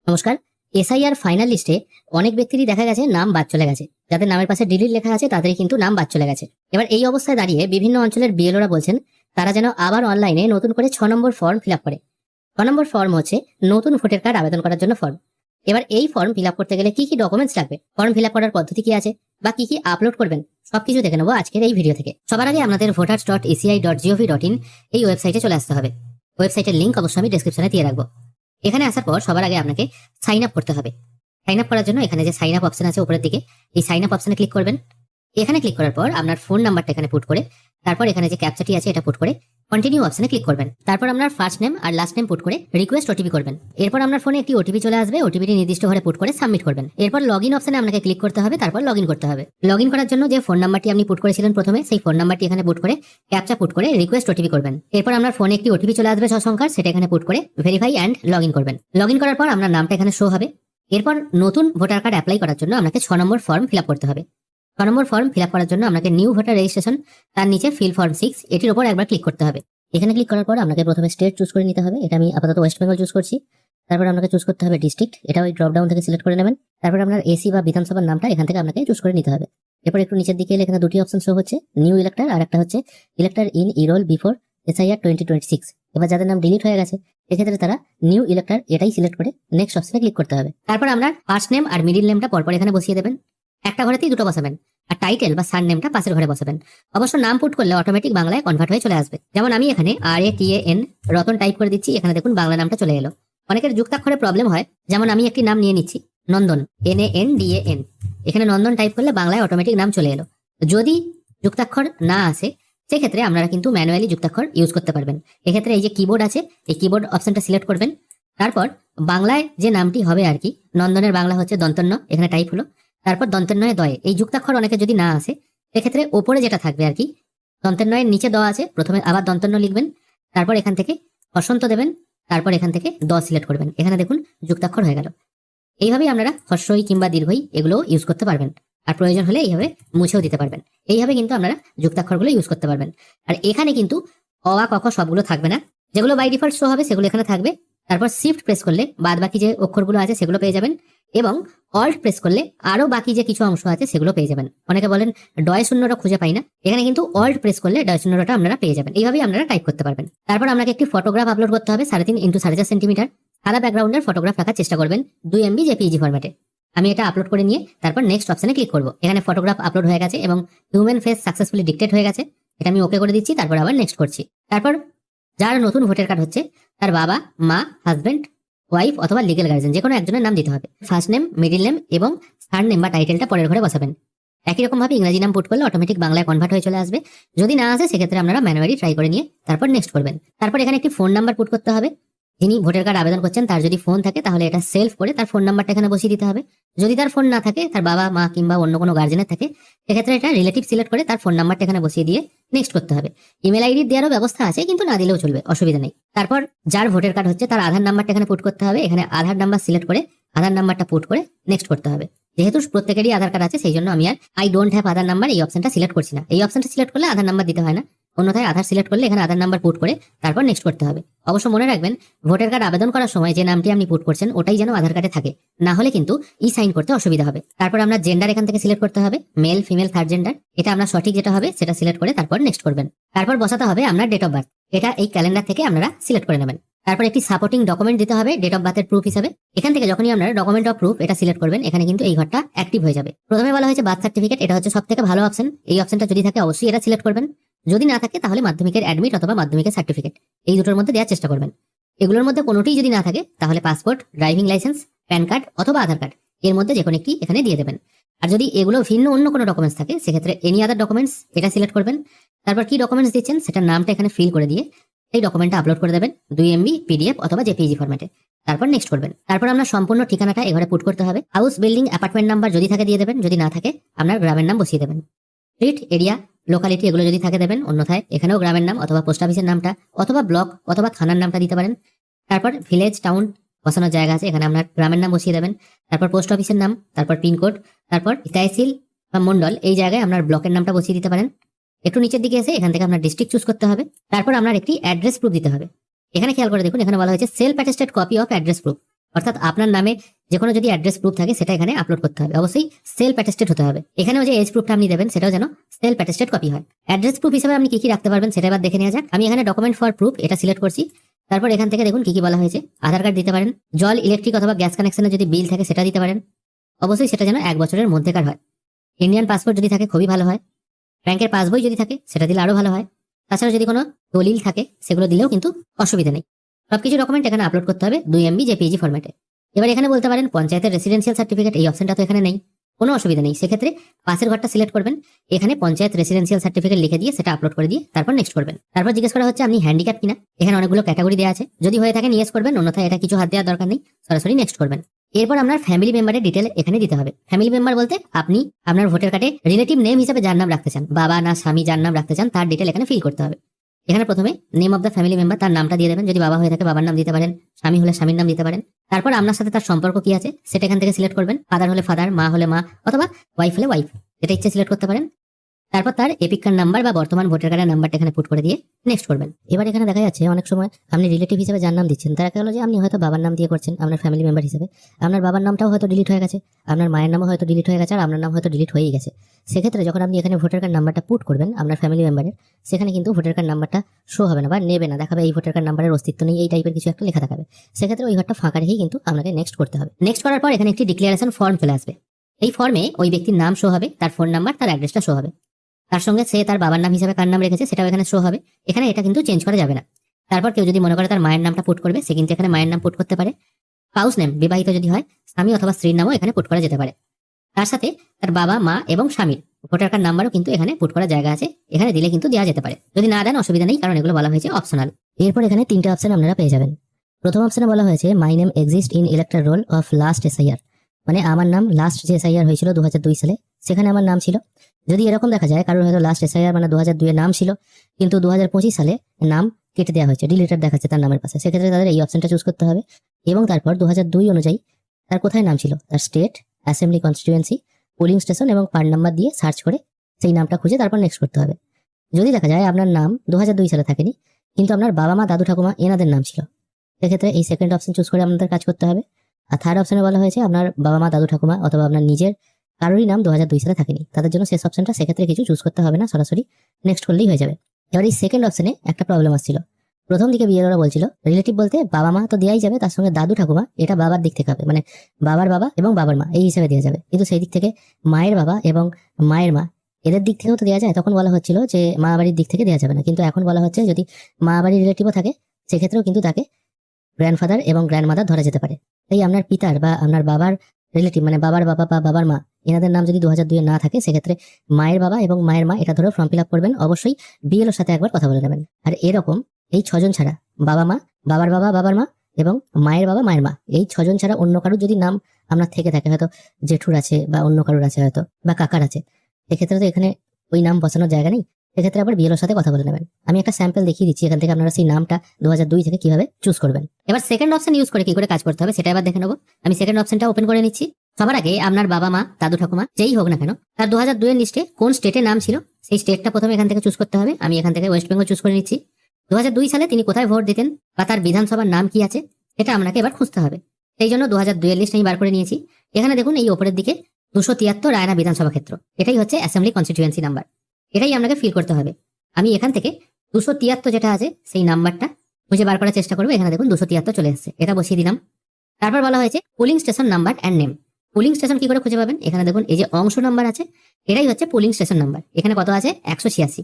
নমস্কার। SIR final লিস্টে অনেক ব্যক্তিরই দেখা গেছে নাম বাদ চলে গেছে। যাদের নামের পাশে ডিলিট লেখা আছে তাদেরই কিন্তু নাম বাদ চলে গেছে। এবার এই অবস্থায় দাঁড়িয়ে বিভিন্ন অঞ্চলের বিএলওরা বলছেন তারা যেন আবার অনলাইনে নতুন করে 6 নম্বর ফর্ম ফিল আপ করে। 6 নম্বর ফর্ম হচ্ছে নতুন ভোটার কার্ড আবেদন করার জন্য ফর্ম। এবার এই ফর্ম ফিল আপ করতে গেলে কি কি ডকুমেন্টস লাগবে, ফর্ম ফিল আপ করার পদ্ধতি কি আছে বা কি কি আপলোড করবেন, সবকিছু দেখে নেবো আজকের এই ভিডিও থেকে। সবার আগে আপনাদের voters.eci.gov.in এই ওয়েবসাইটে চলে আসতে হবে। ওয়েবসাইটের লিঙ্ক অবশ্যই আমি ডেসক্রিপশনে দিয়ে রাখবো। এখানে আসার পর সবার আগে আপনাকে সাইন আপ করতে হবে। সাইন আপ করার জন্য এখানে যে সাইন আপ অপশন আছে উপরের দিকে, এই সাইন আপ অপশনে ক্লিক করবেন। এখানে ক্লিক করার পর আপনার ফোন নাম্বারটা এখানে পুট করে, তারপর এখানে যে ক্যাপচাটি আছে এটা পুট করে কন্টিনিউ অপশনে ক্লিক করবেন। তারপর আপনার ফার্স্ট নেম আর লাস্ট নেম পুট করে রিকোয়েস্ট ওটিপি করবেন। এরপর আপনার ফোনে একটি ওটিপি চলে আসবে, ওটিপিটি নির্দিষ্ট ঘরে পুট করে সাবমিট করবেন। এরপর লগইন অপশনে আপনাকে ক্লিক করতে হবে, তারপর লগইন করতে হবে। লগইন করার জন্য যে ফোন নাম্বারটি আপনি পুট করেছিলেন প্রথমে, সেই ফোন নাম্বারটি এখানে পুট করে ক্যাপচা পুট করে রিকোয়েস্ট ওটিপি করবেন। এরপর আপনার ফোনে একটি ওটিপি চলে আসবে 6 সংখ্যার, সেটা এখানে পুট করে ভেরিফাই অ্যান্ড লগইন করবেন। লগইন করার পর আপনার নামটা এখানে শো হবে। এরপর নতুন ভোটার কার্ড অ্যাপ্লাই করার জন্য আপনাকে 6 নম্বর ফর্ম ফিল আপ করতে হবে। 6 নম্বর ফর্ম ফিল আপ করার জন্য আপনাকে নিউ ভোটার রেজিস্ট্রেশন, তার নিচে ফিল ফর্ম 6 এটির উপর একবার ক্লিক করতে হবে। এখানে ক্লিক করার পর আপনাকে প্রথমে স্টেট চুজ করে নিতে হবে। এটা আমি আপাতত ওয়েস্ট বেঙ্গল চুজ করছি। তারপর আপনাকে চুজ করতে হবে ডিস্ট্রিক্ট, এটা ওই ড্রপ ডাউন থেকে সিলেক্ট করে নেবেন। তারপর আপনার এসি বা বিধানসভার নামটা এখান থেকে আপনাকে চুজ করে নিতে হবে। এরপর একটু নিচের দিকে এলে এখানে দুটি অপশন শো হচ্ছে, নিউ ইলেক্টর আর একটা হচ্ছে ইলেক্টর ইন ইরোল বিফোর এসআইআর 2026। এবার যাদের নাম ডিলিট হয়ে গেছে এক্ষেত্রে তারা নিউ ইলেক্টর এটাই সিলেক্ট করে নেক্সট অপশনে ক্লিক করতে হবে। তারপর আমরা ফার্স্ট নেম আর মিডিল নেমটা পরপর এখানে বসিয়ে দেবেন। একটা ঘরেতেই দুটো বসাবেন, আর টাইটেল বা সার নেমটা পাশের ঘরে বসাবেন। অবশ্য নাম পুট করলে অটোমেটিক বাংলায় কনভার্ট হয়ে চলে আসবে। যেমন আমি এখানে RATAN রতন টাইপ করে দিচ্ছি, এখানে দেখুন বাংলা নামটা চলে এলো। অনেকের যুক্তাক্ষরে প্রবলেম হয়, যেমন আমি একটি নাম নিয়ে নিচ্ছি নন্দন, NANDAN। এখানে নন্দন টাইপ করলে বাংলায় অটোমেটিক নাম চলে এলো। যদি যুক্তাক্ষর না আসে সেক্ষেত্রে আপনারা কিন্তু ম্যানুয়ালি যুক্তাক্ষর ইউজ করতে পারবেন। এক্ষেত্রে এই যে কিবোর্ড আছে, এই কিবোর্ড অপশনটা সিলেক্ট করবেন। তারপর বাংলায় যে নামটি হবে আর কি, নন্দনের বাংলা হচ্ছে দন্তন্য, এখানে টাইপ হলো। তারপর দন্তন্বয়ে দয়ে, এই যুক্তাক্ষর অনেকে যদি না আসে সেক্ষেত্রে ওপরে যেটা থাকবে আর কি, দন্তন্বয়ের নিচে দ আছে, প্রথমে আবার দন্তন্য লিখবেন। তারপর এখান থেকে হর্ষন্ত দেবেন, তারপর এখান থেকে দ সিলেক্ট করবেন। এখানে দেখুন যুক্তাক্ষর হয়ে গেল। এইভাবেই আপনারা হর্ষই কিংবা দীর্ঘই এগুলো ইউজ করতে পারবেন। আর প্রয়োজন হলে এইভাবে মুছেও দিতে পারবেন। এইভাবে কিন্তু আপনারা যুক্তাক্ষরগুলো ইউজ করতে পারবেন। আর এখানে কিন্তু অ আ ক খ সবগুলো থাকবে না, যেগুলো বাই ডিফল্ট শো হবে সেগুলো এখানে থাকবে। তারপর শিফট প্রেস করলে বাদ বাকি যে অক্ষরগুলো আছে সেগুলো পেয়ে যাবেন, এবং অল্ট প্রেস করলে আরো বাকি যে কিছু অংশ আছে সেগুলো পেয়ে যাবেন। অনেকে বলেন ডয় শূন্যটা খুঁজে পাই না, এখানে কিন্তু অল্ট প্রেস করলে ডয় শূন্যটা আপনারা পেয়ে যাবেন। এইভাবেই আপনারা টাইপ করতে পারবেন। তারপর আপনাকে একটি ফটোগ্রাফ আপলোড করতে হবে 3.5 x 4.5 সেন্টিমিটার। সাদা ব্যাকগ্রাউন্ডের ফটোগ্রাফ রাখার চেষ্টা করবেন, 2 MB JPEG ফরম্যাটে। আমি এটা আপলোড করে নিয়ে তারপর নেক্সট অপশনে ক্লিক করব। এখানে ফটোগ্রাফ আপলোড হয়ে গেছে এবং হিউম্যান ফেস সাকসেসফুলি ডিটেক্ট হয়ে গেছে। এটা আমি ওকে করে দিচ্ছি, তারপর আবার নেক্সট করছি। তারপর যার নতুন ভোটার কার্ড হচ্ছে তার বাবা, মা, হাজবেন্ড, ওয়াইফ অথবা লিগেল গার্জেন যে কোনো একজনের নাম দিতে হবে। ফার্স্ট নেম, মিডিল নেম এবং থার্ড নেম বা টাইটেলটা পরের ঘরে বসাবেন। একই রকম ভাবে ইংরেজি নাম পুট করলে অটোমেটিক বাংলায় কনভার্ট হয়ে চলে আসবে। যদি না আসে সেক্ষেত্রে আপনারা ম্যানুয়ালি ট্রাই করে নিয়ে তারপর নেক্সট করবেন। তারপর এখানে একটি ফোন নাম্বার পুট করতে হবে। যিনি ভোটার কার্ড আবেদন করছেন তার যদি ফোন থাকে তাহলে এটা সেলফ করে তার ফোন নাম্বারটা এখানে বসিয়ে দিতে হবে। যদি তার ফোন না থাকে, তার বাবা, মা কিংবা অন্য কোনো গার্জেনের থাকে, সেক্ষেত্রে এটা রিলেটিভ সিলেক্ট করে তার ফোন নাম্বারটা এখানে বসিয়ে দিয়ে নেক্সট করতে হবে। ইমেল আইডি দেওয়ারও ব্যবস্থা আছে, কিন্তু না দিলেও চলবে, অসুবিধা নেই। তারপর যার ভোটার কার্ড হচ্ছে তার আধার নাম্বারটা এখানে পুট করতে হবে। এখানে আধার নাম্বার সিলেক্ট করে আধার নাম্বারটা পুট করে নেক্সট করতে হবে। যেহেতু প্রত্যেকেরই আধার কার্ড আছে সেই জন্য আমি আর I don't have Aadhaar number এই অপশনটা সিলেক্ট করছি না। এই অপশনটা সিলেক্ট করলে আধার নাম্বার দিতে হয় না, অন্যথায় আধার সিলেক্ট করলে এখানে আধার নাম্বার পুট করে তারপর নেক্সট করতে হবে। অবশ্য মনে রাখবেন, ভোটার কার্ড আবেদন করার সময় যে নামটি আপনি পুট করছেন ওটাই যেন আধার কার্ডে থাকে, না হলে কিন্তু ই সাইন করতে অসুবিধা হবে। তারপর আমরা জেন্ডার এখান থেকে সিলেক্ট করতে হবে, মেল, ফিমেল, থার্ড জেন্ডার। এটা আমরা সঠিক যেটা হবে সেটা সিলেক্ট করে তারপর নেক্সট করবেন। তারপর বসাতে হবে আপনার ডেট অফ বার্থ, এটা এই ক্যালেন্ডার থেকে আপনারা সিলেক্ট করে নেবেন। তারপর একটি সাপোর্টিং ডকুমেন্ট দিতে হবে ডেট অফ বার্থের প্রুফ হিসাবে। এখান থেকে যখনই আপনারা ডকুমেন্ট অফ প্রুফ এটা সিলেক্ট করবেন, এখানে কিন্তু এই ঘরটা অ্যাক্টিভ হয়ে যাবে। প্রথমে বলা হয়েছে বার্থ সার্টিফিকেট, এটা হচ্ছে সবথেকে ভালো অপশন। এই অপশনটা যদি থাকে অবশ্যই এটা সিলেক্ট করবেন। যদি না থাকে তাহলে মাধ্যমিকের অ্যাডমিট অথবা মাধ্যমিকের সার্টিফিকেট, এই দুটোর মধ্যে দেওয়ার চেষ্টা করবেন। এগুলোর মধ্যে কোনোটিই যদি না থাকে তাহলে passport, driving licence, pan card অথবা আধার কার্ড, এর মধ্যে যে কোনো একটি এখানে দিয়ে দেবেন। আর যদি এগুলো ভিন্ন অন্য কোনো ডকুমেন্টস থাকে সেক্ষেত্রে এনি আদার ডকুমেন্টস এটা সিলেক্ট করবেন। তারপর কি ডকুমেন্টস দিচ্ছেন সেটার নামটা এখানে ফিল করে দিয়ে এই ডকুমেন্টটা আপলোড করে দেবেন 2 MB PDF অথবা JPEG ফরম্যাটে। তারপর নেক্সট করবেন। তারপর আমরা সম্পূর্ণ ঠিকানাটা এঘরে পুট করতে হবে। হাউস, বিল্ডিং, অ্যাপার্টমেন্ট নাম্বার যদি থাকে দিয়ে দেবেন, যদি না থাকে আপনার গ্রামের নাম বসিয়ে দেবেন। স্ট্রিট, এরিয়া, লোকালিটি এগুলো যদি থাকে দেবেন, অন্যথায় এখানেও গ্রামের নাম অথবা পোস্ট অফিসের নামটা অথবা ব্লক অথবা থানার নামটা দিতে পারেন। তারপর ভিলেজ, টাউন বসানোর জায়গা আছে, এখানে আপনার গ্রামের নাম বসিয়ে দেবেন। তারপর পোস্ট অফিসের নাম, তারপর পিনকোড, তারপর তহসিল বা মন্ডল এই জায়গায় আপনার ব্লকের নামটা বসিয়ে দিতে পারেন। একটু নিচের দিকে এসে এখান থেকে আপনার ডিস্ট্রিক্ট চুজ করতে হবে। তারপর আপনার একটি অ্যাড্রেস প্রুফ দিতে হবে। এখানে খেয়াল করে দেখুন, এখানে বলা হয়েছে self attested copy of address proof, অর্থাৎ আপনার নামে যে কোনো যদি অ্যাড্রেস প্রুফ থাকে সেটা এখানে আপলোড করতে হবে, অবশ্যই সেলফ অ্যাটেস্টেড হতে হবে। এখানেও যে এজ প্রুফটা আপনি দেবেন সেটাও যেন সেলফ অ্যাটেস্টেড কপি হয়। অ্যাড্রেস প্রুফ হিসেবে আপনি কি কি রাখতে পারবেন সেটা এবার দেখে নেওয়া যাক। আমি এখানে ডকুমেন্ট ফর প্রুফ এটা সিলেক্ট করছি। তারপর এখান থেকে দেখুন কি কি বলা হয়েছে। আধার কার্ড দিতে পারেন, জল, ইলেকট্রিক অথবা গ্যাস কানেকশনের যদি বিল থাকে সেটা দিতে পারেন, অবশ্যই সেটা যেন 1 বছরের মধ্যেকার হয়। ইন্ডিয়ান পাসপোর্ট যদি থাকে খুবই ভালো হয়। ব্যাংকের পাসবই যদি থাকে সেটা দিলে আরো ভালো হয়। তাছাড়া যদি কোনো দলিল থাকে সেগুলো দিলেও কিন্তু অসুবিধা নেই। সবকিছু ডকুমেন্ট এখানে আপলোড করতে হবে 2 MB জেপিইজি ফরম্যাটে। এবার এখানে বলতে পারেন পঞ্চায়েতের রেসিডেন্সিয়াল সার্টিফিকেট, এই অপশনটা তো এখানে নেই, কোনো অসুবিধা নেই। সেক্ষেত্রে পাশের ঘরটা সিলেক্ট করবেন, এখানে পঞ্চায়েত রেসিডেন্সিয়াল সার্টিফিকেট লিখে দিয়ে সেটা আপলোড করে দিয়ে তারপর নেক্সট করবেন। তারপর জিজ্ঞেস করা হচ্ছে আপনি হ্যান্ডিক্যাপ কিনা। এখানে অনেকগুলো ক্যাটাগরি দেওয়া আছে, যদি হয়ে থাকে ইয়েস করবেন, অন্যথায় এটা কিছু হাত দেওয়ার দরকার নেই, সরাসরি নেক্সট করবেন। এরপর আপনার ফ্যামিলি মেম্বারের ডিটেল এখানে দিতে হবে। ফ্যামিলি মেম্বার বলতে আপনি আপনার ভোটার কার্ডে রিলেটিভ নেম হিসেবে যার নাম রাখতে চান, বাবা না স্বামী যার নাম রাখতে চান তার ডিটেল এখানে ফিল করতে হবে। এখানে প্রথমে name of the family member, তার নামটা দিয়ে দেবেন। যদি বাবা হয়ে থাকে বাবার নাম দিতে পারেন, স্বামী হলে স্বামীর নাম দিতে পারেন। তারপর আপনার সাথে তার সম্পর্ক কি আছে সেটা এখান থেকে সিলেক্ট করবেন। ফাদার হলে ফাদার, মা হলে মা, অথবা ওয়াইফ হলে ওয়াইফ, যেটা ইচ্ছে সিলেক্ট করতে পারেন। তারপর তার এপিক কার্ড নাম্বার বা বর্তমান ভোটার কার্ডের নাম্বারটা এখানে পুট করে দিয়ে নেক্সট করবেন। এবার এখানে দেখা যাচ্ছে অনেক সময় আপনি রিলেটিভ হিসেবে যার নাম দিচ্ছেন তারা হলো যে আপনি হয়তো বাবার নাম দিয়ে করছেন আপনার ফ্যামিলি মেম্বার হিসেবে, আপনার বাবার নামটাও হয়তো ডিলিট হয়ে গেছে, আপনার মায়ের নামও হয়তো ডিলিট হয়ে গেছে, আর আপনার নাম হয়তো ডিলিট হয়েই গেছে। সেক্ষেত্রে যখন আপনি এখানে ভোটার কার্ড নাম্বারটা পুট করবেন আপনার ফ্যামিলি মেম্বারের, সেখানে কিন্তু ভোটার কার্ড নাম্বারটা শো হবে না বা নেবে না, দেখাবে এই ভোটার কার্ড নাম্বারের অস্তিত্ব নেই, এই টাইপের কিছু একটা লেখা দেখাবে। সেক্ষেত্রে ওই ঘরটা ফাঁকা রেখেই কিন্তু আপনাকে নেক্সট করতে হবে। নেক্সট করার পর এখানে একটি ডিক্লারেশন ফর্ম চলে আসবে। এই ফর্মে ওই ব্যক্তির নাম শো হবে, তার ফোন নাম্বার, তার অ্যাড্রেসটা শো হবে, তার সঙ্গে সে তার বাবার নাম হিসেবে কার নাম রেখেছে সেটাও এখানে শো হবে। এখানে এটা কিন্তু চেঞ্জ করা যাবে না। তারপর কেউ যদি মনে করে তার মায়ের নামটা পুট করবে, সে কিন্তু এখানে মায়ের নাম পুট করতে পারে। স্পাউস নেম, বিবাহিত যদি হয় স্বামী অথবা স্ত্রীর নামও এখানে পুট করা যেতে পারে। তার সাথে তার বাবা, মা এবং স্বামীর ভোটার কার্ড নাম্বারও কিন্তু এখানে পুট করার জায়গা আছে, এখানে দিলে কিন্তু দেওয়া যেতে পারে। যদি না দেন অসুবিধা নেই, কারণ এগুলো বলা হয়েছে অপশনাল। এরপর এখানে 3টে অপশন আপনারা পেয়ে যাবেন। প্রথম অপশনে বলা হয়েছে my name exist in elector roll of last SIR, মানে আমার নাম লাস্ট যে এসআইআর হয়েছিল 2002 সালে সেখানে আমার নাম ছিল। যদি এরকম দেখা যায় কারোর হয়তো লাস্ট এসআইআর মানে 2002 এর নাম ছিল, কিন্তু 2025 সালে নাম কেটে দেওয়া হয়েছে, ডিলিটেড দেখাচ্ছে তার নামের পাশে, সেক্ষেত্রে তাদের এই অপশনটা চুজ করতে হবে। এবং তারপর 2002 অনুযায়ী তার কোথায় নাম ছিল, তার state, assembly constituency, polling station এবং পার্ট নাম্বার দিয়ে সার্চ করে সেই নামটা খুঁজে তারপর নেক্সট করতে হবে। যদি দেখা যায় আপনার নাম 2002 সালে থাকেনি, কিন্তু আপনার বাবা মা দাদু ঠাকুমা এনাদের নাম ছিল, সেক্ষেত্রে এই সেকেন্ড অপশন চুজ করে আপনাদের কাজ করতে হবে। আর থার্ড অপশনে বলা হয়েছে আপনার বাবা মা দাদু ঠাকুমা অথবা আপনার নিজের কারোরই নাম 2002 সালে থাকেনি, তাদের জন্য শেষ অপশনটা সেক্ষেত্রে কিছু চুজ করতে হবে না, সরাসরি নেক্সট করলেই হয়ে যাবে। এবার এই সেকেন্ড অপশনে একটা প্রবলেম আসছিল। প্রথম দিকে বিএলওরা বলছিল রিলেটিভ বলতে বাবা মা তো দেওয়াই যাবে, তার সঙ্গে দাদু ঠাকুমা এটা বাবার দিক থেকে হবে, মানে বাবার বাবা এবং বাবার মা এই হিসেবে দেওয়া যাবে। কিন্তু সেই দিক থেকে মায়ের বাবা এবং মায়ের মা এদের দিক থেকেও তো দেওয়া যায়। তখন বলা হচ্ছিল যে মা বাড়ির দিক থেকে দেওয়া যাবে না, কিন্তু এখন বলা হচ্ছে যদি মা বাড়ির রিলেটিভও থাকে সেক্ষেত্রেও কিন্তু তাকে গ্র্যান্ডফাদার এবং গ্র্যান্ডমাদার ধরা যেতে পারে। তাই আপনার পিতার বা আপনার বাবার রিলেটিভ মানে বাবার বাবা বা বাবার মা এনাদের নাম যদি 2002 না থাকে সেক্ষেত্রে মায়ের বাবা এবং মায়ের মা এটা ধরে ফর্ম ফিল আপ করবেন। অবশ্যই বিএলওর সাথে একবার কথা বলে নেবেন। আর এরকম এই 6জন ছাড়া বাবা মা, বাবার বাবা বাবার মা এবং মায়ের বাবা মায়ের মা, এই 6জন ছাড়া অন্য কারোর যদি নাম আপনার থেকে থাকে, হয়তো জেঠুর আছে বা অন্য কারোর আছে হয়তো বা কাকার আছে, এক্ষেত্রে তো এখানে ওই নাম বসানোর জায়গা নেই, সেক্ষেত্রে আবার বিএলওর সাথে কথা বলে নেবেন। আমি একটা স্যাম্পল দেখিয়ে দিচ্ছি, এখান থেকে আপনারা সেই নামটা 2002 থেকে কিভাবে চুজ করবেন। এবার সেকেন্ড অপশন ইউজ করে কি করে কাজ করতে হবে সেটা এবার দেখে নেবো। আমি সেকেন্ড অপশনটা ওপেন করে নিচ্ছি। সবার আগে আপনার বাবা মা দাদু ঠাকুমা যেই হোক না কেন তার 2002 এর লিস্টে কোন স্টেটে নাম ছিল সেই স্টেটটা প্রথমে এখান থেকে চুজ করতে হবে। আমি এখান থেকে ওয়েস্ট বেঙ্গল চুজ করে নিচ্ছি। 2002 সালে তিনি কোথায় ভোট দিতেন বা তার বিধানসভার নাম কি আছে এটা আপনাকে এবার খুঁজতে হবে। সেই জন্য 2002 এর লিস্ট আমি বার করে নিয়েছি। এখানে দেখুন এই ওপরের দিকে 273 রায়না বিধানসভা ক্ষেত্র, এটাই হচ্ছে অ্যাসেম্বলি কনস্টিটিউয়েন্সি নাম্বার, এটাই আপনাকে ফিল করতে হবে। আমি এখান থেকে 273 যেটা আছে সেই নাম্বারটা খুঁজে বার করার চেষ্টা করবো। এখানে দেখুন 273 চলে এসেছে, এটা বসিয়ে দিলাম। তারপর বলা হয়েছে polling station number and name. Polling station কি করে খুঁজে পাবেন, এখানে দেখুন এই যে অংশ নাম্বার আছে এটাই হচ্ছে পোলিং স্টেশন নাম্বার। এখানে কত আছে 186,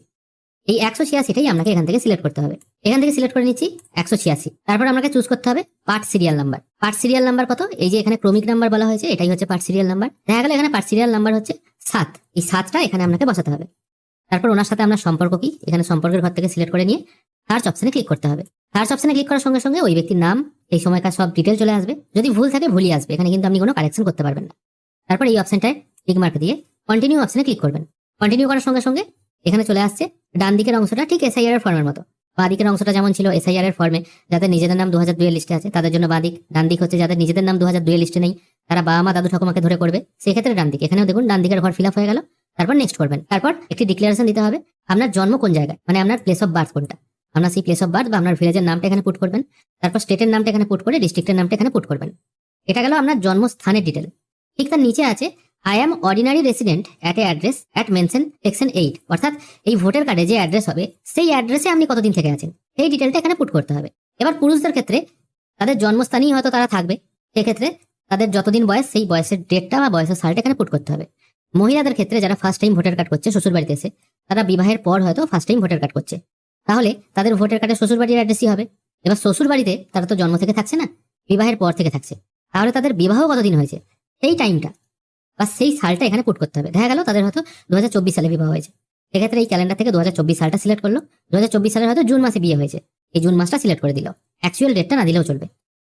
এই 186টাই আপনাকে এখান থেকে সিলেক্ট করতে হবে। এখান থেকে সিলেক্ট করে নিচ্ছি 186। তারপর আপনাকে চুজ করতে হবে part serial number. Part serial number কত, এই যে এখানে ক্রমিক নাম্বার বলা হয়েছে এটাই হচ্ছে পার্ট সিরিয়াল নাম্বার। দেখা গেল এখানে পার্ট সিরিয়াল নাম্বার হচ্ছে 7, এই 7টা এখানে আপনাকে বসাতে হবে। তারপর ওনার সাথে আপনার সম্পর্ক কি, এখানে সম্পর্কের ঘর থেকে সিলেক্ট করে নিয়ে সার্চ অপশনে ক্লিক করতে হবে। সার্চ অপশনে ক্লিক করার সঙ্গে সঙ্গে ওই ব্যক্তির নাম, এই সময়কার সব ডিটেল চলে আসবে। যদি ভুল থাকে ভুলই আসবে, এখানে কিন্তু আপনি কোনো কারেকশন করতে পারবেন না। তারপর এই অপশনটায় টিক মার্ক দিয়ে কন্টিনিউ অপশনে ক্লিক করবেন। কন্টিনিউ করার সঙ্গে সঙ্গে এখানে চলে আসছে ডান দিকের অংশটা ঠিক এসআইআর এর ফর্মের মতো। বাঁ দিকের অংশটা যেমন ছিল এসআইআর এর ফর্মে, যাদের নিজেদের নাম 2002 এর লিস্টে আছে তাদের জন্য বাঁ দিক, ডান দিক হচ্ছে যাদের নিজেদের নাম 2002 এর লিস্টে নেই তারা বাবা মা দাদু ঠাকুমাকে ধরে করবে, সেক্ষেত্রে ডান দিক। এখানেও দেখুন ডান দিকের ঘর ফিল আপ হয়ে গেল। তারপর নেক্সট করবেন। তারপর একটি ডিক্লারেশন দিতে হবে আপনার জন্ম কোন জায়গায়, মানে আপনার প্লেস অফ বার্থ কোনটা, আপনার সেই প্লেস অফ বার্থ বা আপনার ভিলেজের নামটা এখানে পুট করবেন। তারপর স্টেটের নামটা এখানে পুট করে ডিস্ট্রিক্টের নামটা এখানে পুট করবেন। এটা গেল আপনার জন্মস্থানের ডিটেল। ঠিক তার নিচে আছে I am ordinary resident at a address at mention section 8, অর্থাৎ এই ভোটার কার্ডে যে অ্যাড্রেস হবে সেই অ্যাড্রেসে আপনি কতদিন থেকে আছেন এই ডিটেলটা এখানে পুট করতে হবে। এবার পুরুষদের ক্ষেত্রে তাদের জন্মস্থানেই হয়তো তারা থাকবে, সেক্ষেত্রে তাদের যতদিন বয়স সেই বয়সের ডেটটা বা বয়সের সালটা এখানে পুট করতে হবে। মহিলাদের ক্ষেত্রে যারা ফার্স্ট টাইম ভোটার কার্ড করছে শ্বশুর বাড়িতে এসে, তারা বিবাহের পর হয়তো ফার্স্ট টাইম ভোটার কার্ড করছে, তাহলে তাদের ভোটার কার্ডে শ্বশুর বাড়ির অ্যাড্রেসই হবে। এবার শ্বশুর বাড়িতে তারা তো জন্ম থেকে থাকছে না, বিবাহের পর থেকে থাকছে, তাহলে তাদের বিবাহ কতদিন হয়েছে সেই টাইমটা বা সেই সালটা এখানে পুট করতে হবে। দেখা গেল তাদের হয়তো 2024 সালে বিবাহ হয়েছে, সেক্ষেত্রে এই ক্যালেন্ডার থেকে 2024 সালটা সিলেক্ট করলো। 2024 সালের হয়তো জুন মাসে বিয়ে হয়েছে, এই জুন মাসটা সিলেক্ট করে দিল, অ্যাকচুয়াল ডেটটা না দিলেও চলবে,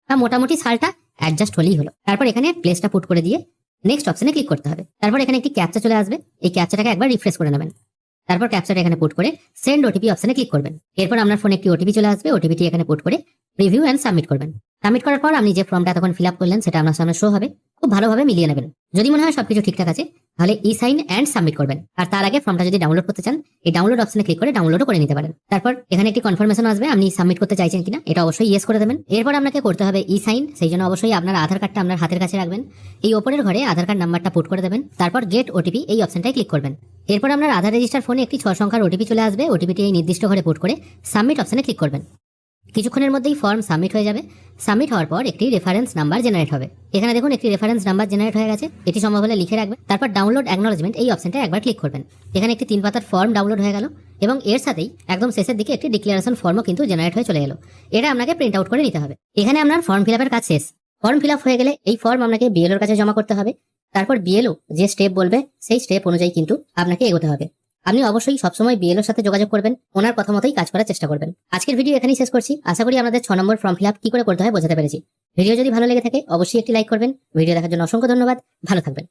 বা মোটামুটি সালটা অ্যাডজাস্ট হলেই হলো। তারপর এখানে প্লেসটা পুট করে দিয়ে নেক্সট অপশনে ক্লিক করতে হবে। তারপর এখানে একটি ক্যাপচা চলে আসবে, এই ক্যাপচাটাকে একবার রিফ্রেশ করে নেবেন। তারপর ক্যাপচাটা এখানে পুট করে সেন্ড ওটিপি অপশনে ক্লিক করবেন। এরপর আপনার ফোনে একটি ওটিপি চলে আসবে, ওটিপিটি এখানে পুট করে প্রিভিউ এন্ড সাবমিট করবেন। সাবমিট করার পর আপনি যে ফর্মটা তখন ফিল আপ করলেন সেটা আপনার সামনে শো হবে। খুব ভালোভাবে মিলিয়ে নেবেন, যদি মনে হয় সবকিছু ঠিকঠাক আছে তাহলে ই সাইন এন্ড সাবমিট করবেন। আর তার আগে ফর্মটা যদি ডাউনলোড করতে চান এই ডাউনলোড অপশনে ক্লিক করে ডাউনলোডও করে নিতে পারেন। তারপর এখানে একটি কনফার্মেশন আসবে আপনি সাবমিট করতে চাইছেন কিনা, এটা অবশ্যই ইয়েস করে দেবেন। এরপর আপনাকে করতে হবে ই সাইন, সেই জন্য অবশ্যই আপনার আধার কার্ডটা আপনার হাতের কাছে রাখবেন। এই ওপরের ঘরে আধার কার্ড নাম্বারটা পুট করে দেবেন, তারপর গেট ওটিপি এই অপশনটায় ক্লিক করবেন। এরপর আপনার আধার রেজিস্টার ফোনে একটি 6 সংখ্যার ওটিপি চলে আসবে, ওটিপিটি এই নির্দিষ্ট ঘরে পুট করে সাবমিট অপশনে ক্লিক করবেন। কিছুক্ষণের মধ্যেই ফর্ম সাবমিট হয়ে যাবে। সাবমিট হওয়ার পর একটি রেফারেন্স নাম্বার জেনারেট হবে। এখানে দেখুন একটি রেফারেন্স নাম্বার জেনারেট হয়ে গেছে, এটি সম্ভব হলে লিখে রাখবেন। তারপর ডাউনলোড অ্যাকনলেজমেন্ট এই অপশনটা একবার ক্লিক করবেন। এখানে একটি 3 পাতার ফর্ম ডাউনলোড হয়ে গেল এবং এর সাথেই একদম শেষের দিকে একটি ডিক্লারেশন ফর্মও কিন্তু জেনারেট হয়ে চলে এলো। এটা আপনাকে প্রিন্ট আউট করে নিতে হবে। এখানে আপনার ফর্ম ফিল আপের কাজ শেষ। ফর্ম ফিল আপ হয়ে গেলে এই ফর্ম আপনাকে বিএলওর কাছে জমা করতে হবে। তারপর বিএলও যে স্টেপ বলবে সেই স্টেপ অনুযায়ী কিন্তু আপনাকে এগোতে হবে। আপনি অবশ্যই সবসময় বিএলওর সাথে যোগাযোগ করবেন, ওনার কথা মতোই কাজ করার চেষ্টা করবেন। আজকের ভিডিও এখানেই শেষ করছি। আশা করি আপনাদের 6 নম্বর ফর্ম ফিল আপ কি করে করতে হয় বোঝাতে পেরেছি। ভিডিও যদি ভালো লেগে থাকে অবশ্যই একটি লাইক করবেন। ভিডিও দেখার জন্য অসংখ্য ধন্যবাদ, ভালো থাকবেন।